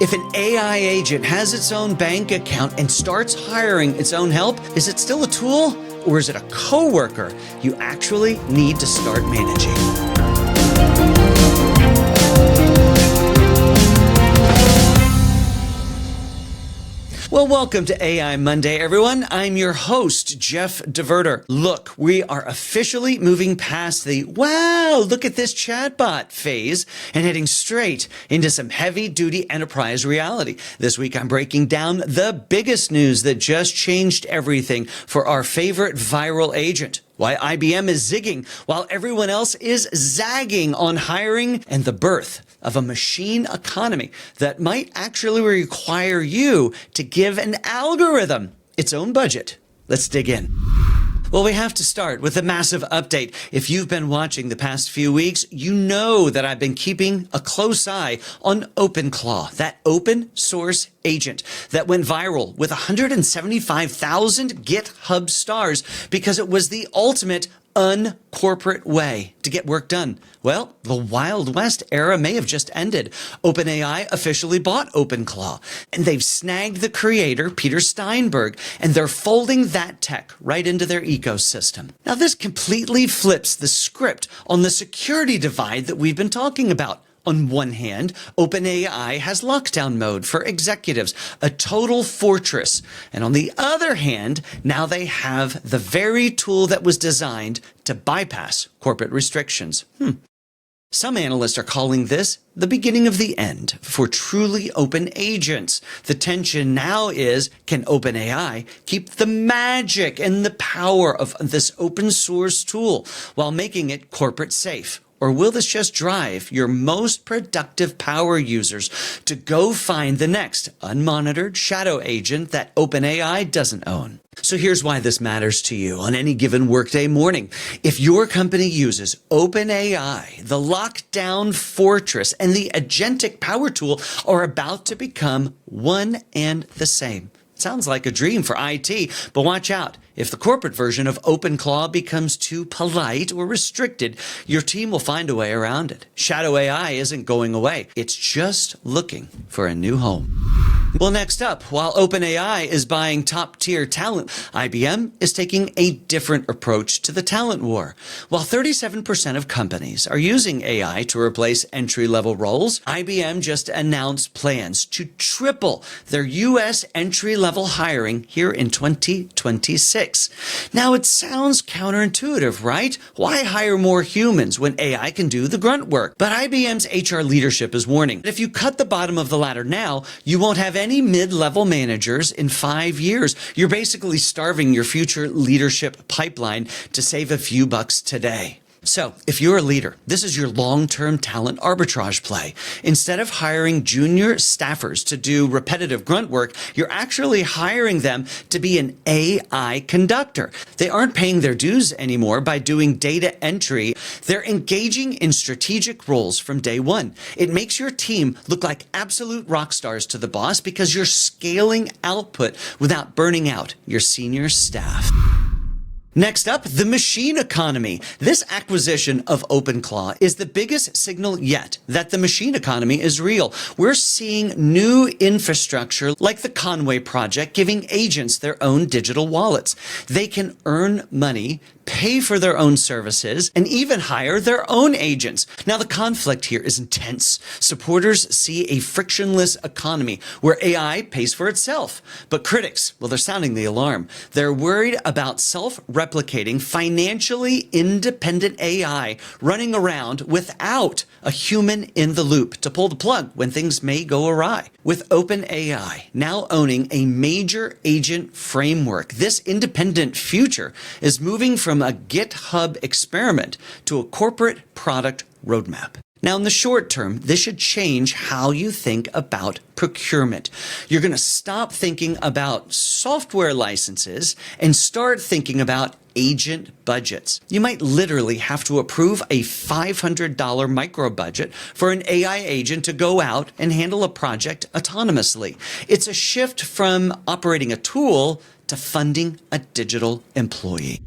If an AI agent has its own bank account and starts hiring its own help, is it still a tool or is it a coworker you actually need to start managing? Well, welcome to AI Monday, everyone. I'm your host, Jeff DeVerter. Look, we are officially moving past the, wow, look at this chatbot phase and heading straight into some heavy-duty enterprise reality. This week, I'm breaking down the biggest news that just changed everything for our favorite viral agent. Why IBM is zigging while everyone else is zagging on hiring, and the birth of a machine economy that might actually require you to give an algorithm its own budget. Let's dig in. Well, we have to start with a massive update. If you've been watching the past few weeks, you know that I've been keeping a close eye on OpenClaw, that open source agent that went viral with 175,000 GitHub stars because it was the ultimate uncorporate way to get work done. Well, the Wild West era may have just ended. OpenAI officially bought OpenClaw, and they've snagged the creator, Peter Steinberg, and they're folding that tech right into their ecosystem. Now, this completely flips the script on the security divide that we've been talking about. On one hand, OpenAI has lockdown mode for executives, a total fortress. And on the other hand, now they have the very tool that was designed to bypass corporate restrictions. Some analysts are calling this the beginning of the end for truly open agents. The tension now is, can OpenAI keep the magic and the power of this open source tool while making it corporate safe? Or will this just drive your most productive power users to go find the next unmonitored shadow agent that OpenAI doesn't own? So here's why this matters to you on any given workday morning. If your company uses OpenAI, the lockdown fortress and the agentic power tool are about to become one and the same. Sounds like a dream for IT, but watch out. If the corporate version of OpenClaw becomes too polite or restricted, your team will find a way around it. Shadow AI isn't going away. It's just looking for a new home. Well, next up, while OpenAI is buying top-tier talent, IBM is taking a different approach to the talent war. While 37% of companies are using AI to replace entry-level roles, IBM just announced plans to triple their U.S. entry-level hiring here in 2026. Now, it sounds counterintuitive, right? Why hire more humans when AI can do the grunt work? But IBM's HR leadership is warning that if you cut the bottom of the ladder now, you won't have any mid-level managers in 5 years. You're basically starving your future leadership pipeline to save a few bucks today. So, if you're a leader, this is your long-term talent arbitrage play. Instead of hiring junior staffers to do repetitive grunt work, you're actually hiring them to be an AI conductor. They aren't paying their dues anymore by doing data entry. They're engaging in strategic roles from day one. It makes your team look like absolute rock stars to the boss because you're scaling output without burning out your senior staff. Next up, the machine economy. This acquisition of OpenClaw is the biggest signal yet that the machine economy is real. We're seeing new infrastructure like the Conway project giving agents their own digital wallets. They can earn money, pay for their own services, and even hire their own agents. Now, the conflict here is intense. Supporters see a frictionless economy where AI pays for itself. But critics, well, they're sounding the alarm. They're worried about self-replicating, financially independent AI running around without a human in the loop to pull the plug when things may go awry. With OpenAI now owning a major agent framework, this independent future is moving from a GitHub experiment to a corporate product roadmap. Now, in the short term, this should change how you think about procurement. You're going to stop thinking about software licenses and start thinking about agent budgets. You might literally have to approve a $500 micro budget for an AI agent to go out and handle a project autonomously. It's a shift from operating a tool to funding a digital employee.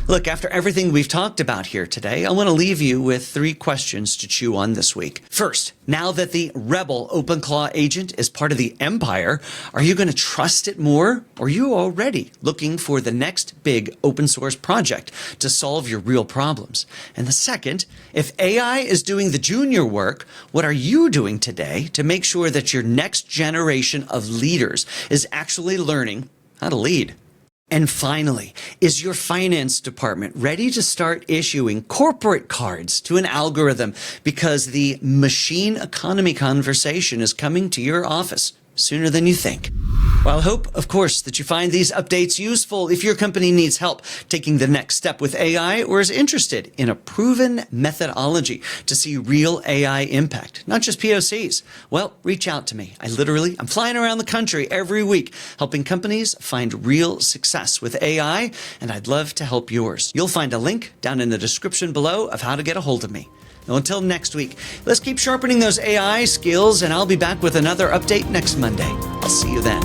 Look, after everything we've talked about here today, I want to leave you with 3 questions to chew on this week. First, now that the rebel OpenClaw agent is part of the empire, are you going to trust it more? Or are you already looking for the next big open source project to solve your real problems? And the second, if AI is doing the junior work, what are you doing today to make sure that your next generation of leaders is actually learning how to lead? And finally, is your finance department ready to start issuing corporate cards to an algorithm because the machine economy conversation is coming to your office sooner than you think? Well, I hope, of course, that you find these updates useful if your company needs help taking the next step with AI or is interested in a proven methodology to see real AI impact, not just POCs. Well, reach out to me. I'm flying around the country every week helping companies find real success with AI, and I'd love to help yours. You'll find a link down in the description below of how to get a hold of me. Now, until next week, let's keep sharpening those AI skills, and I'll be back with another update next Monday. I'll see you then.